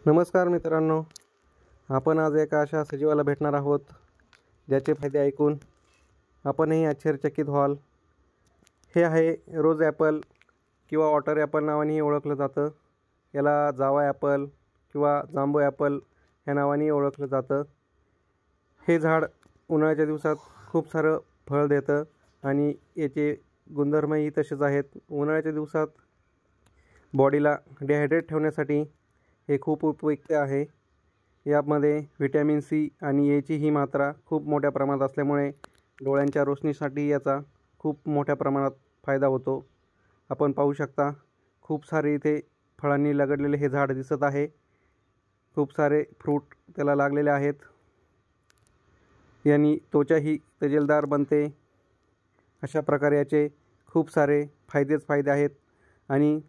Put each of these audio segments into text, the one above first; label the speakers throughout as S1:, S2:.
S1: नमस्कार मित्रांनो, आपण आज एका अशा सजीवाला भेटणार आहोत ज्याचे फायदे ऐकून आपणही आश्चर्यचकित व्हाल। हे आहे रोज ॲपल किंवा वॉटर ॲपल नावानेही ओळखलं जातं। याला जावा ॲपल किंवा जांबू ॲपल ह्या नावानेही ओळखलं जातं। हे झाड उन्हाळ्याच्या दिवसात खूप सारं फळ देतं आणि याचे गुणधर्मही तसेच आहेत। उन्हाळ्याच्या दिवसात बॉडीला डिहायड्रेट ठेवण्यासाठी हे खूप उपयुक्त आहे। यामध्ये व्हिटॅमिन सी आणि एची ही मात्रा खूप मोठ्या प्रमाणात असल्यामुळे डोळ्यांच्या रोशनीसाठी याचा खूप मोठ्या प्रमाणात फायदा होतो। आपण पाहू शकता खूप सारे इथे फळांनी लगडलेले हे झाड दिसत आहे। खूप सारे फ्रूट त्याला लागलेले आहेत। यानी त्वचाही तजेलदार बनते। अशा प्रकारे याचे खूप सारे फायदे आहेत। आणि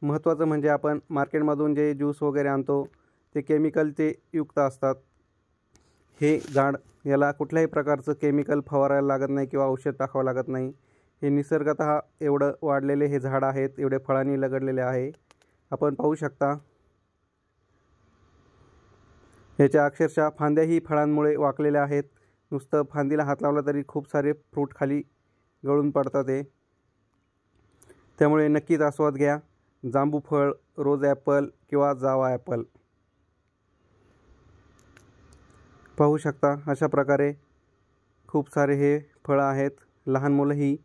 S1: महत्त्वाचं म्हणजे आपण मार्केटमधून जे ज्यूस वगैरे आणतो ते केमिकलचे युक्त असतात। हे झाड याला कुठल्याही प्रकारचं केमिकल फवारायला लागत नाही किंवा औषध टाकावं लागत नाही। हे निसर्गतः एवढं वाढलेले हे झाड आहेत, एवढे फळांनी लगडलेले आहे। आपण पाहू शकता याच्या अक्षरशः फांद्याही फळांमुळे वाकलेल्या आहेत। नुसतं फांदीला हात लावला तरी खूप सारे फ्रूट खाली गळून पडतात ते। त्यामुळे नक्कीच आस्वाद घ्या जांबू फळ, रोज ॲपल किंवा जावा ॲपल। पाहू शकता अशा प्रकारे खूप सारे हे फळं आहेत। लहान मुलंही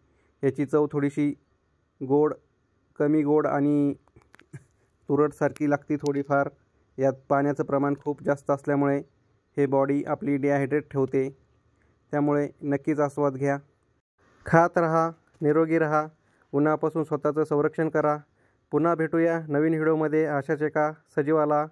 S1: याची चव थोडीशी गोड, कमी गोड आणि तुरटसारखी लागती थोडीफार। यात पाण्याचं प्रमाण खूप जास्त असल्यामुळे हे बॉडी आपली डिहायड्रेट ठेवते। त्यामुळे नक्कीच आस्वाद घ्या। खात रहा, निरोगी रहा, उन्हापासून स्वतःचं संरक्षण करा। पुन्हा भेटूया नवीन व्हिडिओमध्ये अशाच एका सजीवाला